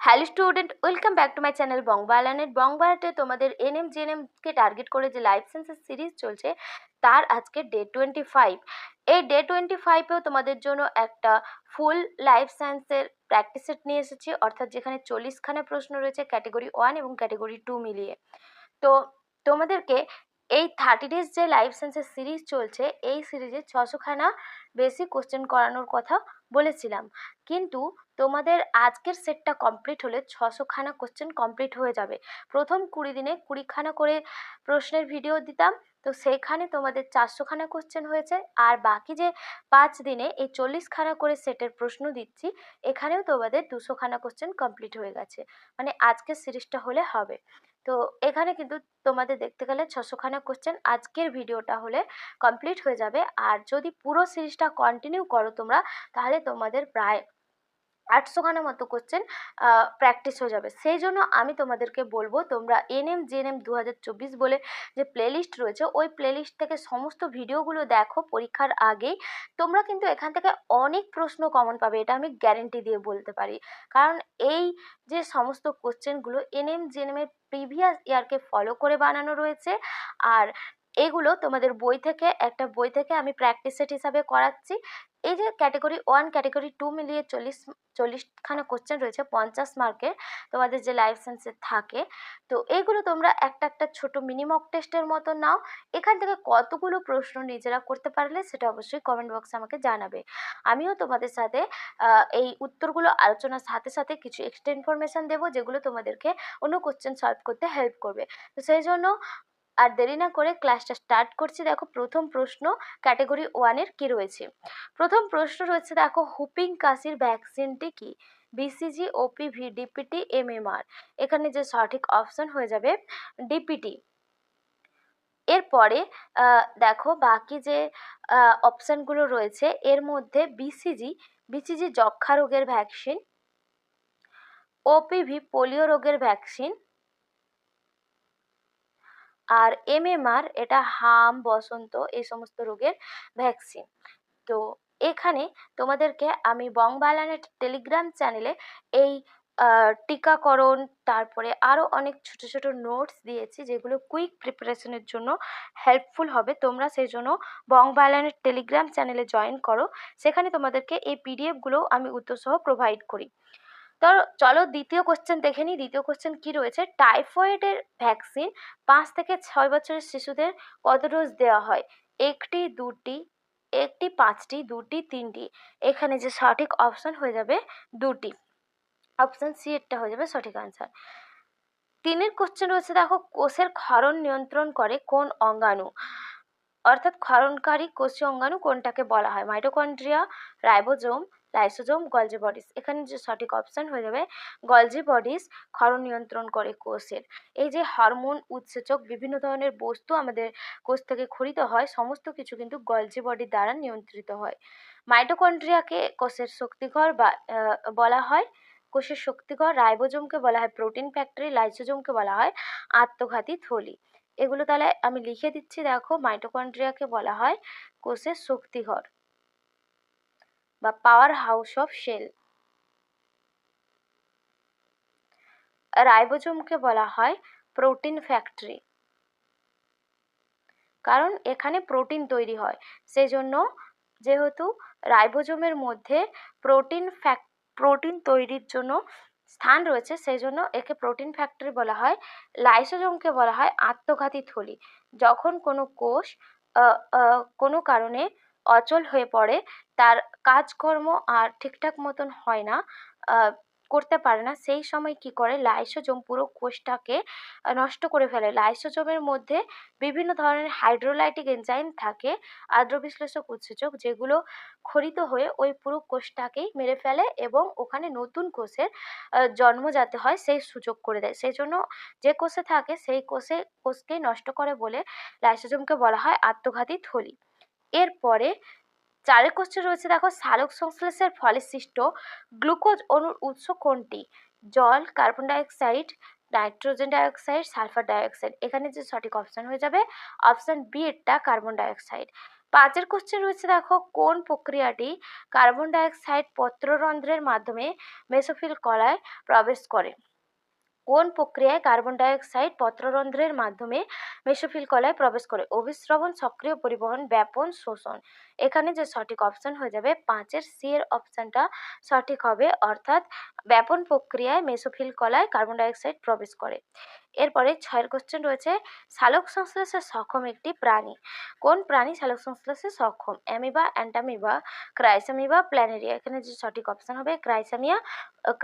Hello student, welcome back to my channel বংবালানেট। বংবালাতে তোমাদের এনএম জেএনএমকে টার্গেট করে যে লাইফ সায়েন্সের সিরিজ চলছে তার আজকে ডে 25। এই ডে 25এও তোমাদের জন্য একটা ফুল লাইফ সায়েন্সের প্র্যাকটিস সেট নিয়ে এসেছি, অর্থাৎ যেখানে 40খানা প্রশ্ন রয়েছে ক্যাটেগরি 1 এবং ক্যাটেগরি 2 মিলিয়ে। তো তোমাদেরকে এই 30 ডেজ যে লাইফ সায়েন্সের সিরিজ চলছে, এই সিরিজে 600খানা বেসিক কোশ্চেন করানোর কথা বলেছিলাম, কিন্তু তোমাদের আজকের সেটটা কমপ্লিট হলে 600খানা কোশ্চেন কমপ্লিট হয়ে যাবে। প্রথম 20 দিনে 20খানা করে প্রশ্নের ভিডিও দিতাম, তো সেইখানে তোমাদের 400খানা কোশ্চেন হয়েছে। আর বাকি যে 5 দিনে এই 40খানা করে সেটের প্রশ্ন দিচ্ছি, এখানেও তোমাদের 200খানা কোশ্চেন কমপ্লিট হয়ে গেছে। মানে আজকের সিরিজটা হলে হবে। তো এখানে কিন্তু তোমাদের দেখতে গেলে 600খানা কোশ্চেন আজকের ভিডিওটা হলে কমপ্লিট হয়ে যাবে। আর যদি পুরো সিরিজটা কন্টিনিউ করো তোমরা, তাহলে তোমাদের প্রায় 800খানা মতো কোশ্চেন প্র্যাকটিস হয়ে যাবে। সেই জন্য আমি তোমাদেরকে বলবো, তোমরা এনএম জেএনএম 2024 বলে যে প্লেলিস্ট রয়েছে, ওই প্লেলিস্ট থেকে সমস্ত ভিডিওগুলো দেখো পরীক্ষার আগেই। তোমরা কিন্তু এখান থেকে অনেক প্রশ্ন কমন পাবে, এটা আমি গ্যারেন্টি দিয়ে বলতে পারি। কারণ এই যে সমস্ত কোশ্চেনগুলো এনএম জেএনএমের প্রিভিয়াস ইয়ারকে ফলো করে বানানো রয়েছে। আর এগুলো তোমাদের একটা বই থেকে আমি প্র্যাকটিস সেট হিসাবে করাচ্ছি। এই যে ক্যাটেগরি 1 ক্যাটেগরি 2 মিলিয়ে 40খানা কোশ্চেন রয়েছে 50 মার্কের, তোমাদের যে লাইফ সায়েন্সে থাকে। তো এইগুলো তোমরা একটা একটা ছোট মিনি মক টেস্টের মতো নাও। এখান থেকে কতগুলো প্রশ্ন নিজেরা করতে পারলে সেটা অবশ্যই কমেন্ট বক্সে আমাকে জানাবে। আমিও তোমাদের সাথে এই উত্তরগুলো আলোচনার সাথে সাথে কিছু এক্সট্রা ইনফরমেশান দেবো, যেগুলো তোমাদেরকে অন্য কোশ্চেন সলভ করতে হেল্প করবে। তো সেই জন্য আর দেরি না করে ক্লাসটা স্টার্ট করছি। দেখো প্রথম প্রশ্ন ক্যাটেগরি 1-এর কি রয়েছে। প্রথম প্রশ্ন রয়েছে, দেখো হুপিং কাশির ভ্যাকসিনটি কি? BCG, OPV, DPT, MMR. এখানে যে সঠিক অপশন হয়ে যাবে ডিপিটি। এরপরে দেখো বাকি যে অপশানগুলো রয়েছে, এর মধ্যে বিসিজি যক্ষা রোগের ভ্যাকসিন, ওপিভি পোলিও রোগের ভ্যাকসিন, আর এমএমআর এটা হাম, বসন্ত এই সমস্ত রোগের ভ্যাকসিন। তো এখানে তোমাদেরকে আমি বংবালানেট টেলিগ্রাম চ্যানেলে এই টিকাকরণ, তারপরে আরও অনেক ছোট ছোট নোটস দিয়েছি, যেগুলো কুইক প্রিপারেশনের জন্য হেল্পফুল হবে। তোমরা সেই জন্য বংবালানেট টেলিগ্রাম চ্যানেলে জয়েন করো, সেখানে তোমাদেরকে এই পিডিএফগুলো আমি উত্তরসহ প্রোভাইড করি। তো চলো দ্বিতীয় কোশ্চেন দেখে নিই। দ্বিতীয় কোশ্চেন কি রয়েছে, টাইফয়েডের ভ্যাকসিন 5 থেকে 6 বছরের শিশুদের কত ডোজ দেওয়া হয়? 1টি, 2টি, 1টি, 5টি, 2টি, 3টি। এখানে যে সঠিক অপশন হয়ে যাবে 2টি। অপশন সি এরটা হয়ে যাবে সঠিক আনসার। 3-এর কোশ্চেন রয়েছে, দেখো কোষের ক্ষরণ নিয়ন্ত্রণ করে কোন অঙ্গাণু? অর্থাৎ ক্ষরণকারী কোষীয় অঙ্গাণু কোনটাকে বলা হয়? Mitochondria, ribosome, lysosome, Golgi bodies. এখানে যে সঠিক অপশন হয়ে যাবে গলজি বডিস ক্ষরণ নিয়ন্ত্রণ করে কোষের। এই যে হরমোন, উৎসেচক, বিভিন্ন ধরনের বস্তু আমাদের কোষ থেকে ক্ষরিত হয়, সমস্ত কিছু কিন্তু গলজি বডি দ্বারা নিয়ন্ত্রিত হয়। মাইটোকন্ড্রিয়াকে কোষের শক্তিঘর বা বলা হয়, কোষের শক্তিঘর। রাইবোজোমকে বলা হয় প্রোটিন ফ্যাক্টরি, লাইসোজোমকে বলা হয় আত্মঘাতী থলি। এগুলো তাহলে আমি লিখে দিচ্ছি। দেখো মাইটোকন্ড্রিয়াকে বলা হয় কোষের শক্তিঘর বা পাওয়ার হাউস অফ সেল। রাইবোজোমকে বলা হয় প্রোটিন ফ্যাক্টরি, কারণ এখানে প্রোটিন তৈরি হয়। সেই জন্য যেহেতু রাইবোজোমের মধ্যে প্রোটিন তৈরির জন্য স্থান রয়েছে, সেই জন্য একে প্রোটিন ফ্যাক্টরি বলা হয়। লাইসোজোমকে বলা হয় আত্মঘাতী থলি। যখন কোনো কোষ কোনো কারণে অচল হয়ে পড়ে, তার কাজকর্ম আর ঠিকঠাক মতন হয় না, করতে পারে না, সেই সময় কি করে লাইসোজোম পুরো কোষটাকে নষ্ট করে ফেলে। লাইসোজোমের মধ্যে বিভিন্ন ধরনের হাইড্রোলাইটিক এনজাইম থাকে, আদ্র বিশ্লেষক উৎসেচক, যেগুলো ক্ষরিত হয়ে ওই পুরো কোষটাকেই মেরে ফেলে এবং ওখানে নতুন কোষের জন্ম যাতে হয় সেই সুযোগ করে দেয়। সেই জন্য যে কোষে থাকে সেই কোষকেই নষ্ট করে বলে লাইসোজোমকে বলা হয় আত্মঘাতী থলি। এরপরে 4-এর কোশ্চেন রয়েছে, দেখো সালোক সংশ্লেষের ফলে সৃষ্ট গ্লুকোজ অণুর উৎস কোনটি? জল, carbon dioxide, nitrogen dioxide, sulphur dioxide. এখানে যে সঠিক অপশন হয়ে যাবে অপশন বি এরটা কার্বন ডাইঅক্সাইড। 5 কোশ্চেন রয়েছে দেখো, কোন প্রক্রিয়াটি কার্বন ডাইঅক্সাইড পত্ররন্ধ্রের মাধ্যমে মেসোফিল কলায় প্রবেশ করে? কোন প্রক্রিয়ায় কার্বন ডাইঅক্সাইড পত্ররন্ধ্রের মাধ্যমে মেসোফিল কলায় প্রবেশ করে? অভিস্রবণ, সক্রিয় পরিবহন, ব্যাপন, শোষণ। এখানে যে সঠিক অপশন হয়ে যাবে 5-এর সি এর অপশনটা সঠিক হবে, অর্থাৎ ব্যাপন প্রক্রিয়ায় মেসোফিল কলায় কার্বন ডাইঅক্সাইড প্রবেশ করে। এরপরে 6-এর কোশ্চেন রয়েছে, সালোক সংশ্লেষে সক্ষম একটি প্রাণী। কোন প্রাণী সালোক সংশ্লেষে সক্ষম? Amoeba, entamoeba, chrysamoeba, planaria. এখানে যে সঠিক অপশন হবে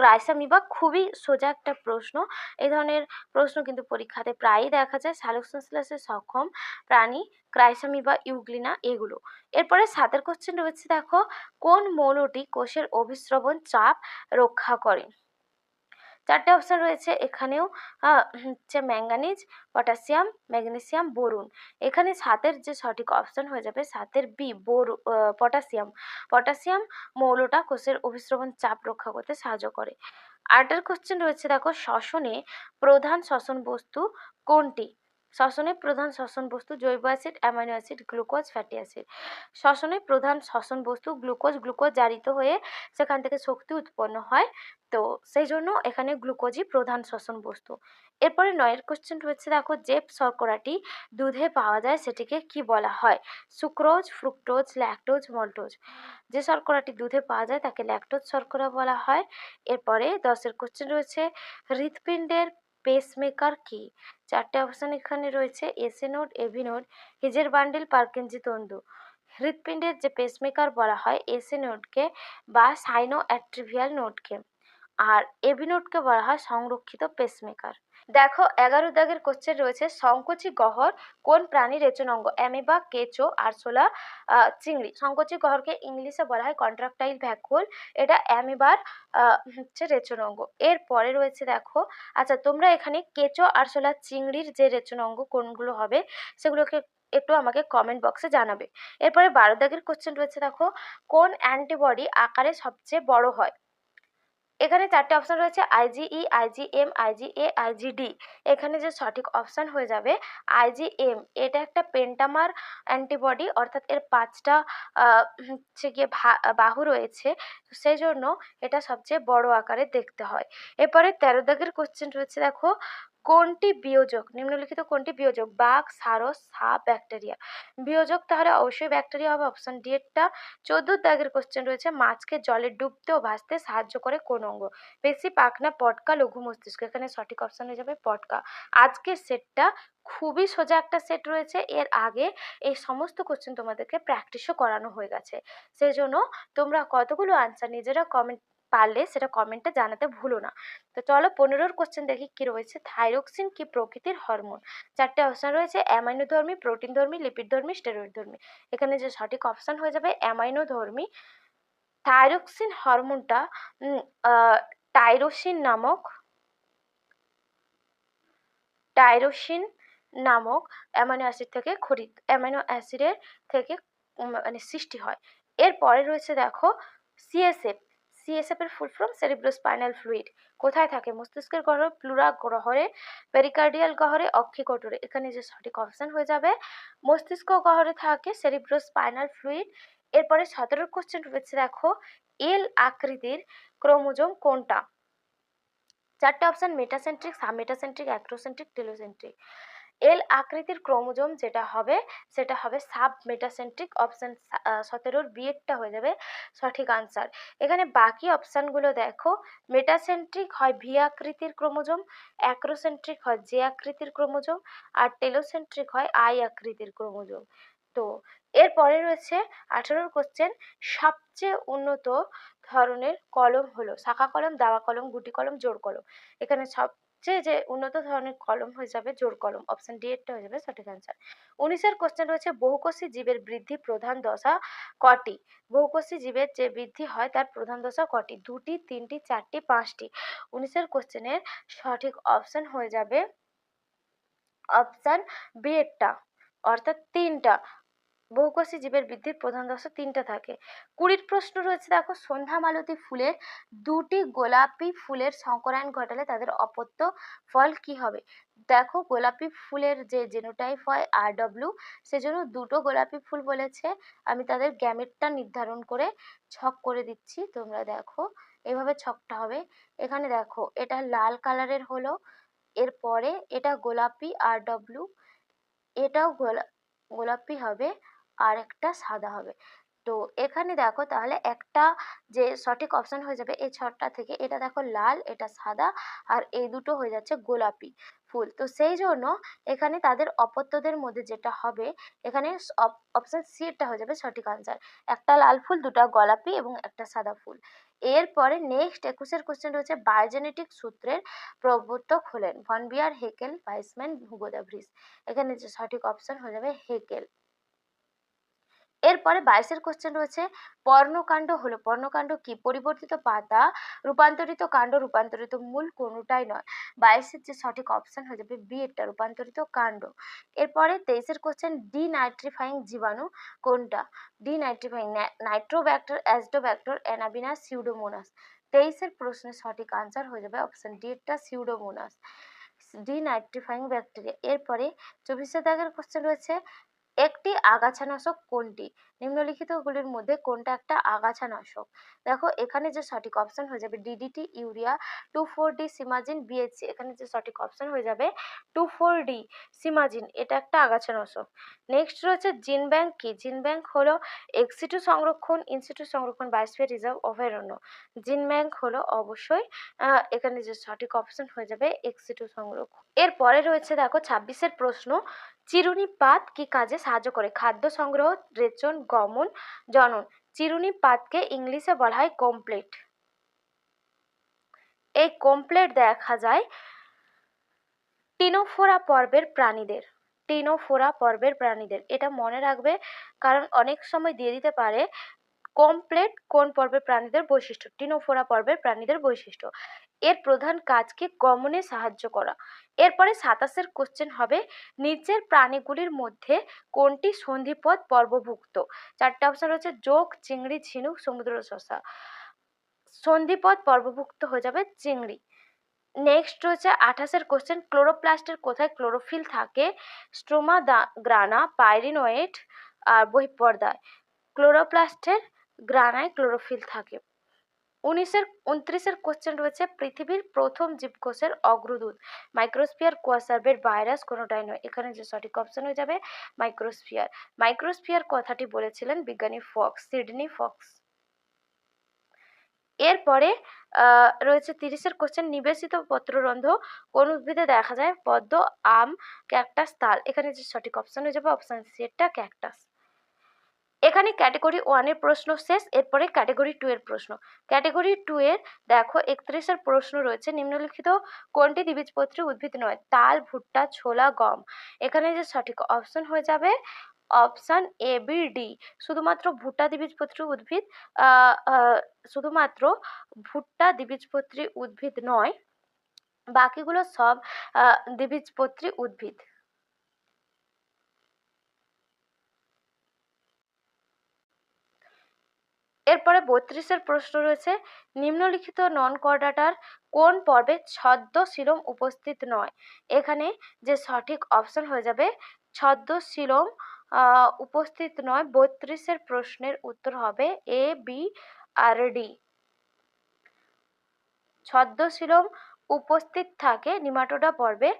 ক্রাইসামিবা। খুবই সোজা একটা প্রশ্ন, এই ধরনের প্রশ্ন কিন্তু পরীক্ষাতে প্রায়ই দেখা যায়। সালোক সংশ্লেষে সক্ষম প্রাণী ক্রাইসামিবা, ইউগ্লিনা এগুলো। এরপরে 7-এর কোশ্চেন রয়েছে দেখো, কোন মৌলটি কোষের অভিস্রবণ চাপ রক্ষা করে? 4টে অপশন রয়েছে এখানেও, হচ্ছে ম্যাঙ্গানিজ, পটাশিয়াম, ম্যাগনেসিয়াম, বোরন। এখানে 7-এর যে সঠিক অপশন হয়ে যাবে 7-এর বি, পটাশিয়াম। পটাশিয়াম মৌলটা কোষের অভিস্রবণ চাপ রক্ষা করতে সাহায্য করে। 8-এর কোশ্চেন রয়েছে দেখো, শ্বসনে প্রধান শ্বসন বস্তু কোনটি? শ্বসনে প্রধান শ্বসন বস্তু জৈব acid, amino acid, glucose, fatty acid. শ্বসনে প্রধান শ্বসন বস্তু গ্লুকোজ জারিত হয়ে সেখান থেকে শক্তি উৎপন্ন হয়, তো সেই জন্য এখানে গ্লুকোজই প্রধান শ্বসন বস্তু। এরপরে 9-এর কোশ্চেন রয়েছে দেখো, যে শর্করাটি দুধে পাওয়া যায় সেটিকে কি বলা হয়? Sucrose, fructose, lactose, maltose. যে শর্করাটি দুধে পাওয়া যায় তাকে ল্যাকটোজ শর্করা বলা হয়। এরপরে 10-এর কোশ্চেন রয়েছে, হৃৎপিণ্ডের পেসমেকার কি? 4টে অপশন এখানে রয়েছে, এসি নোড, এভি নোড, হিজের বান্ডেল, পার্কিনজি তন্তু। হৃৎপিণ্ডের যে পেসমেকার বলা হয় এসি নোডকে বা সাইনো অ্যাট্রিভিয়াল নোডকে, আর এভি নোডকে বলা হয় সংরক্ষিত পেসমেকার। দেখো 11 দাগের কোশ্চেন রয়েছে, সংকোচী গহ্বর কোন প্রাণীর রেচনাঙ্গ? অ্যামিবা, কেঁচো, আরশোলা, চিংড়ি। সংকোচী গহ্বরকে ইংলিশে বলা হয় কন্ট্রাকটাইল ভ্যাকুল, এটা অ্যামিবার হচ্ছে রেচনাঙ্গ। এর পরে রয়েছে দেখো, আচ্ছা তোমরা এখানে কেঁচো, আরশোলা, চিংড়ির যে রেচনাঙ্গ কোনগুলো হবে সেগুলোকে একটু আমাকে কমেন্ট বক্সে জানাবে। এরপরে 12 দাগের কোশ্চেন রয়েছে দেখো, কোন অ্যান্টিবডি আকারে সবচেয়ে বড় হয়? এখানে 4টে অপশন রয়েছে, আইজিই, আইজিএম, আইজিএ, আইজিডি। এখানে যে সঠিক অপশন হয়ে যাবে আইজিএম। এটা একটা পেন্টামার অ্যান্টিবডি, অর্থাৎ এর 5টা হচ্ছে গিয়ে বাহু রয়েছে, সেই জন্য এটা সবচেয়ে বড় আকারে দেখতে হয়। এরপরে 13 দাগের কোশ্চেন রয়েছে দেখো, কোনটি বিয়োজক? নিম্নলিখিত কোনটি বিয়োজক? বাঘ, সারস, সাপ, ব্যাকটেরিয়া। বিয়োজক তাহলে অবশ্যই ব্যাকটেরিয়া হবে, অপশন ডি এরটা। 14 দাগের কোশ্চেন রয়েছে, মাছকে জলে ডুবতে ও ভাসতে সাহায্য করে কোন অঙ্গ? পেশি, পাখনা, পটকা, লঘু মস্তিষ্ক। এখানে সঠিক অপশন হয়ে যাবে পটকা। আজকের সেটটা খুবই সোজা একটা সেট রয়েছে, এর আগে এই সমস্ত কোশ্চেন তোমাদেরকে প্র্যাকটিসও করানো হয়ে গেছে, সেই জন্য তোমরা কতগুলো আনসার নিজেরা কমেন্ট পারলে সেটা কমেন্টে জানাতে ভুলো না। তো চলো 15-র কোশ্চেন দেখি কি রয়েছে, থাইরক্সিন কি প্রকৃতির হরমোন? 4টে অপশন রয়েছে, অ্যামাইনোধর্মী, প্রোটিনধর্মী, লিপিডধর্মী, স্টেরয়েডধর্মী। এখানে যে সঠিক অপশন হয়ে যাবে অ্যামাইনোধর্মী। থাইরক্সিন হরমোনটা টাইরোসিন নামক অ্যামাইনো অ্যাসিড থেকে অ্যামাইনো অ্যাসিডের থেকে মানে সৃষ্টি হয়। এরপরে রয়েছে দেখো সিএসএফ। সিএসএফ এর ফুল ফর্ম সেরিব্রোস্পাইনাল ফ্লুইড। কোথায় থাকে? মস্তিষ্কের গহ্বরে, প্লুরা গহ্বরে, পেরিকার্ডিয়াল গহ্বরে, অক্ষিকোটরে। এখানে যে সঠিক অপশন হয়ে যাবে মস্তিষ্ক গহ্বরে থাকে সেরিব্রোস্পাইনাল ফ্লুইড। এরপরে 17-র কোশ্চেন রয়েছে দেখো, এল আকৃতির ক্রোমোজোম কোনটা? 4টে option, metacentric, submetacentric, acrocentric, telocentric. L আকৃতির ক্রোমোজোম যেটা হবে সেটা হবে সাবমেটাসেন্ট্রিক। অপশন 17-র বি এরটা হয়ে যাবে সঠিক আনসার। এখানে বাকি অপশানগুলো দেখো, মেটাসেন্ট্রিক হয় ভি আকৃতির ক্রোমোজোম, অ্যাক্রোসেন্ট্রিক হয় জে আকৃতির ক্রোমোজোম, আর টেলোসেন্ট্রিক হয় আই আকৃতির ক্রোমোজোম। তো এরপরে রয়েছে 18-র কোশ্চেন, সবচেয়ে উন্নত ধরনের কলম হলো শাখা কলম, দাবা কলম, গুটি কলম, জোড় কলম। এখানে সবচেয়ে যে উন্নত ধরনের কলম হয়ে যাবে জোড় কলম। অপশন ডি এরটা হয়ে যাবে সঠিক অ্যান্সার। 19-এর কোশ্চেন রয়েছে, বহুকোষী জীবের বৃদ্ধি প্রধান দশা কটি? বহুকোষী জীবের যে বৃদ্ধি হয় তার প্রধান দশা কটি? 2টি, 3টি, 4টি, 5টি। 19-এর কোশ্চেনের সঠিক অপশন হয়ে যাবে অপশন বি এরটা, অর্থাৎ 3টা। বহুকোষী জীবের বৃদ্ধির প্রধান দশা 3টা থাকে। 20 প্রশ্ন রয়েছে দেখো, সন্ধ্যা মালতী ফুলের 2টি গোলাপি ফুলের সংকরায়ন ঘটালে তাদের অপত্য ফল কি হবে? দেখো, গোলাপি ফুলের যে জেনোটাইপ হয় RW, সেজন্য 2টো গোলাপি ফুল বলেছে। আমি তাদের গ্যামেটটা নির্ধারণ করে ছক করে দিচ্ছি, তোমরা দেখো এভাবে ছকটা হবে। এখানে দেখো, এটা লাল কালারের হলো, এরপরে এটা গোলাপি RW, এটাও গোলাপি হবে, আর একটা সাদা হবে। তো এখানে দেখো, তাহলে একটা যে সঠিক অপশন হয়ে যাবে এই ছটা থেকে, এটা দেখো লাল, এটা সাদা, আর এই দুটো হয়ে যাচ্ছে গোলাপি ফুল। তো সেই জন্য এখানে তাদের অপত্যদের মধ্যে যেটা হবে, এখানে অপশন সি টা হয়ে যাবে সঠিক আনসার। একটা লাল ফুল, দুটা গোলাপি এবং একটা সাদা ফুল। এরপরে নেক্সট 21 কোশ্চেন রয়েছে, বায়োজেনেটিক সূত্রের প্রবর্তক হলেন ভন বিয়ার, হেকেল, ভাইসম্যান, হুগো দা ভ্রিস। এখানে যে সঠিক অপশন হয়ে যাবে হেকেল। এরপরে 22 কোশ্চেন রয়েছে, পর্ণকাণ্ড হলো, পর্ণকাণ্ড কি? পরিবর্তিত পাতা, রূপান্তরিত কাণ্ড, রূপান্তরিত মূল, কোনোটাই নয়। 22 যে সঠিক অপশন হয়ে যাবে বি এরটা, রূপান্তরিত কাণ্ড। এরপরে 23 কোশ্চেন, ডিনাইট্রিফাইং জীবাণু কোনটা? Denitrifying, nitrobacter, azotobacter, anabaenas, pseudomonas. 23 প্রশ্নের সঠিক আনসার হয়ে যাবে অপশন ডি এরটা, সিউডোমোনাস, ডিনাইট্রিফাইং ব্যাকটেরিয়া। এরপরে 24 দাগের কোশ্চেন রয়েছে, একটি আগাছানাশক কোনটি? নিম্নলিখিতগুলির মধ্যে কোনটা একটা আগাছানাশক? দেখো, এখানে যে সঠিক অপশন হয়ে যাবে DDT, urea, 24D simazine, BHC. এখানে যে সঠিক অপশন হয়ে যাবে 24D সিমাজিন, এটা একটা আগাছানাশক। নেক্সট রয়েছে জিন ব্যাংক কি? জিন ব্যাংক হলো এক্সিটু সংরক্ষণ, ইনসিটু সংরক্ষণ, বায়োস্ফিয়ার রিজার্ভ, অভয়ারণ্য। জিন ব্যাংক হলো অবশ্যই এখানে যে সঠিক অপশন হয়ে যাবে এক্সিটু সংরক্ষণ। এরপরে রয়েছে দেখো 26 প্রশ্ন, চিরুনি পাত কি কাজে সাহায্য করে? খাদ্য সংগ্রহ, রেচন, গমন, জনন। চিরুনি পাতকে ইংলিশে বলা হয় কমপ্লেট। এই কমপ্লেট দেখা যায় টিনোফোরা পর্বের প্রাণীদের, টিনোফোরা পর্বের প্রাণীদের। এটা মনে রাখবে, কারণ অনেক সময় দিয়ে দিতে পারে কমপ্লেট কোন পর্বের প্রাণীদের বৈশিষ্ট্য, টিনোফোরা পর্বের প্রাণীদের বৈশিষ্ট্য। এর প্রধান কাজকে গমনে সাহায্য করা। এরপরে 27 কোশ্চেন হবে, নিচের প্রাণীগুলির মধ্যে কোনটি সন্ধিপদ পর্বভুক্ত? 4টে অপশন রয়েছে, যোগ, চিংড়ি, ঝিনুক, সমুদ্র শসা। সন্ধিপদ পর্বভুক্ত হয়ে যাবে চিংড়ি। নেক্সট রয়েছে 28 কোশ্চেন, ক্লোরোপ্লাস্টের কোথায় ক্লোরোফিল থাকে? স্ট্রোমা গ্রানা, পাইরিনোয়েট, আর বহিঃপর্দায়। ক্লোরোপ্লাস্টের গ্রানায় ক্লোরোফিল থাকে। 29 কোশ্চেন রয়েছে, পৃথিবীর প্রথম জীবকোষের অগ্রদূত, মাইক্রোস্ফিয়ার, কোয়াসার্ভের, ভাইরাস, কোনোটাই নয়। এখানে যে সঠিক অপশন হয়ে যাবে মাইক্রোস্ফিয়ার। মাইক্রোস্ফিয়ার কথাটি বলেছিলেন বিজ্ঞানী ফক্স, সিডনি ফক্স। এরপরে রয়েছে 30 কোশ্চেন, নিবেশিত পত্ররন্ধ্র কোন উদ্ভিদে দেখা যায়? পদ্ম, আম, ক্যাকটাস, তাল। এখানে যে সঠিক অপশন হয়ে যাবে অপশন সি এরটা, ক্যাকটাস। এখানে ক্যাটেগরি 1 এর প্রশ্ন শেষ। এরপরে ক্যাটেগরি 2 এর প্রশ্ন। ক্যাটেগরি 2 এর দেখো 31 প্রশ্ন রয়েছে, নিম্নলিখিত কোনটি দ্বিবীজপত্রী উদ্ভিদ নয়? তাল, ভুট্টা, ছোলা, গম। এখানে যে সঠিক অপশন হয়ে যাবে অপশন এ, বি, ডি। শুধুমাত্র ভুট্টা দ্বিবীজপত্রী উদ্ভিদ, শুধুমাত্র ভুট্টা দ্বিবীজপত্রী উদ্ভিদ নয়, বাকিগুলো সব দ্বিবীজপত্রী উদ্ভিদ। এরপরে 32 প্রশ্ন রয়েছে, নিম্নলিখিত নন কর্ডাটার কোন পর্বে ছদ্মশিলম উপস্থিত নয়? এখানে যে সঠিক অপশন হয়ে যাবে ছদ্মশিলম উপস্থিত নয়। 32 প্রশ্নের উত্তর হবে এ, বি, আর ডি। ছদ্মশিলম উপস্থিত থাকে নিমাটোডা পর্বে,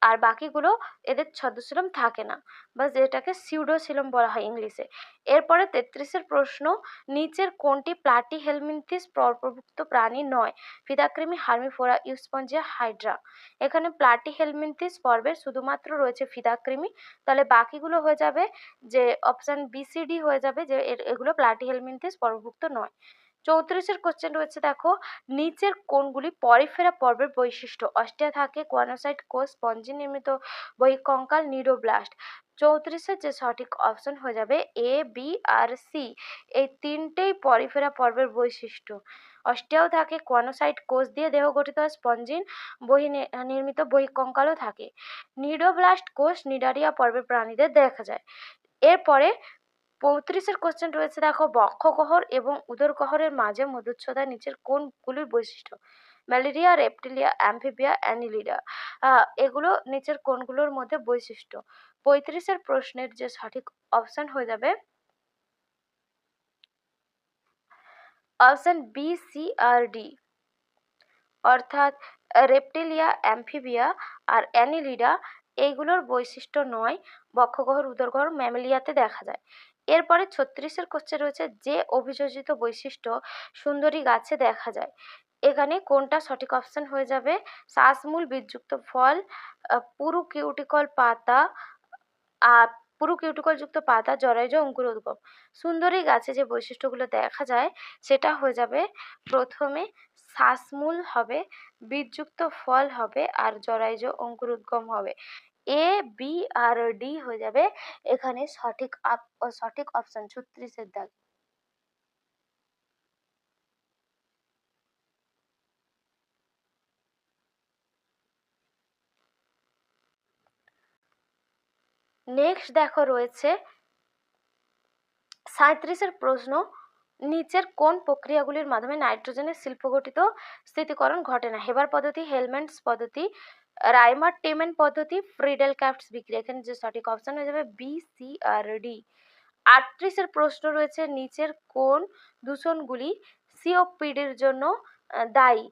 আর বাকিগুলো এদের ছদ্মশিলম থাকে না, বা যেটাকে সিউডোশিলম বলা হয় ইংলিশে। এরপরে 33 প্রশ্ন, নিচের কোনটি প্লাটিহেলমিনথিস পর্বভুক্ত প্রাণী নয়? ফিতাকৃমি, হার্মিফোরা, ইউস্পঞ্জিয়া, হাইড্রা। এখানে প্লাটিহেলমিনথিস পর্বের শুধুমাত্র রয়েছে ফিতাকৃমি, তাহলে বাকিগুলো হয়ে যাবে যে অপশন বিসিডি হয়ে যাবে, যে এগুলো প্লাটিহেলমিনথিস পর্বভুক্ত নয়। 34 কোশ্চেন রয়েছে দেখো, নিচের কোনগুলি পরিফেরা পর্বের বৈশিষ্ট্য? অস্টিয়া থাকে, কোয়ানোসাইট কোষ, স্পঞ্জি নির্মিত বহিঃকঙ্কাল, নিউরোব্লাস্ট। 34 যে সঠিক অপশন হয়ে যাবে এ, বি, আর সি। এই তিনটেই পরিফেরা পর্বের বৈশিষ্ট্য। অস্টিয়াও থাকে, কোয়ানোসাইট কোষ দিয়ে দেহ গঠিত হয়, স্পঞ্জিন নির্মিত বহিঃকঙ্কালও থাকে। নিউরোব্লাস্ট কোষ নিডারিয়া পর্বের প্রাণীদের দেখা যায়। এরপরে 35-এর কোশ্চেন রয়েছে, দেখো বক্ষগহ্বর এবং উদরগহ্বরের মাঝে মধুচ্ছদা নিচের কোনগুলির বৈশিষ্ট্য? Malaria, Reptilia, Amphibia, Annelida. এগুলো নিচের কোনগুলোর মধ্যে বৈশিষ্ট্য? 35-এর প্রশ্নের যে সঠিক অপশন হয়ে যাবে অপশন বি, সি আর ডি, অর্থাৎ রেপটিলিয়া, অ্যাম্ফিবিয়া আর অ্যানিলিডা এইগুলোর বৈশিষ্ট্য নয়, বক্ষগহ্বর উদরগহ্বর ম্যামেলিয়াতে দেখা যায়। এরপরে 36-এর কোশ্চেন রয়েছে, যে অভিযোজিত বৈশিষ্ট্য সুন্দরী গাছে দেখা যায়, এখানে কোনটা সঠিক অপশন হয়ে যাবে? শ্বাসমূল, বীজযুক্ত ফল, পুরু কিউটিকল পাতা, আর পুরু কিউটিকল যুক্ত পাতা, জরায়ুজ, অঙ্কুরোদ্গম। সুন্দরী গাছে যে বৈশিষ্ট্যগুলো দেখা যায় সেটা হয়ে যাবে, প্রথমে শ্বাসমূল হবে, বীজযুক্ত ফল হবে আর জরায়ুজ অঙ্কুরোদ্গম হবে। এ, বি আর ডি হয়ে যাবে এখানে সঠিক অপশন 36-এর দাগ। নেক্সট দেখো রয়েছে 37-এর প্রশ্ন, নিচের কোন প্রক্রিয়াগুলির মাধ্যমে নাইট্রোজেনের শিল্পঘটিত স্থিতিকরণ ঘটে না? হেবার পদ্ধতি, হেলম্যান্টস পদ্ধতি, রাইমার টেমেন পদ্ধতি, ফ্রিডেল ক্রাফটস বিক্রিয়া। এখানে যে সঠিক অপশন হয়ে যাবে বি, সি আর ডি। 38-এর প্রশ্ন রয়েছে, নিচের কোন দূষণগুলি সিওপিডির জন্য দায়ী?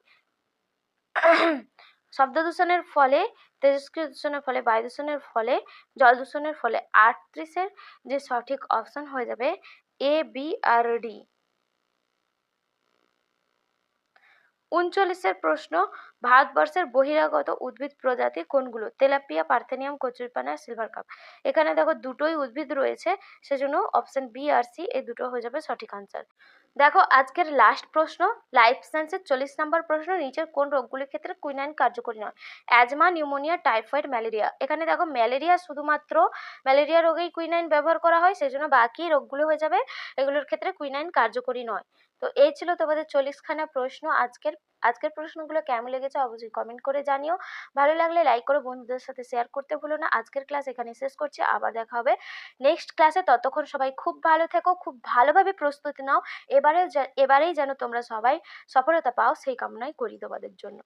শব্দ দূষণের ফলে, তেজস্ক্রিয় দূষণের ফলে, বায়ু দূষণের ফলে, জল দূষণের ফলে। 38-এর যে সঠিক অপশন হয়ে যাবে এ, বি আর ডি। 39-এর প্রশ্ন, ভারতবর্ষের বহিরাগত উদ্ভিদ প্রজাতি কোনগুলো? তেলাপিয়া, পার্থেনিয়াম, কচুরিপানা, সিলভার কাপ। এখানে দেখো দুটোই উদ্ভিদ রয়েছে, সেজন্য অপশন বি আর সি এই দুটো হয়ে যাবে সঠিক আনসার। দেখো আজকের লাস্ট প্রশ্ন, লাইফ সায়েন্সের 40 নম্বর প্রশ্ন, নিচের কোন রোগগুলির ক্ষেত্রে কুইনাইন কার্যকরী নয়? Asthma, pneumonia, typhoid, malaria. এখানে দেখো ম্যালেরিয়া, শুধুমাত্র ম্যালেরিয়া রোগেই কুইনাইন ব্যবহার করা হয়, সেই জন্য বাকি রোগগুলো হয়ে যাবে এগুলোর ক্ষেত্রে কুইনাইন কার্যকরী নয়। তো এই ছিল তোমাদের 40খানা প্রশ্ন। আজকের প্রশ্নগুলো কেমন লেগেছে অবশ্যই কমেন্ট করে জানিও। ভালো লাগলে লাইক করো, বন্ধুদের সাথে শেয়ার করতে ভুলো না। আজকের ক্লাস এখানে শেষ করছি, আবার দেখা হবে নেক্সট ক্লাসে। ততক্ষণ সবাই খুব ভালো থেকো, খুব ভালোভাবে প্রস্তুতি নাও। এবারেই যেন তোমরা সবাই সফলতা পাও সেই কামনাই করি তোমাদের জন্য।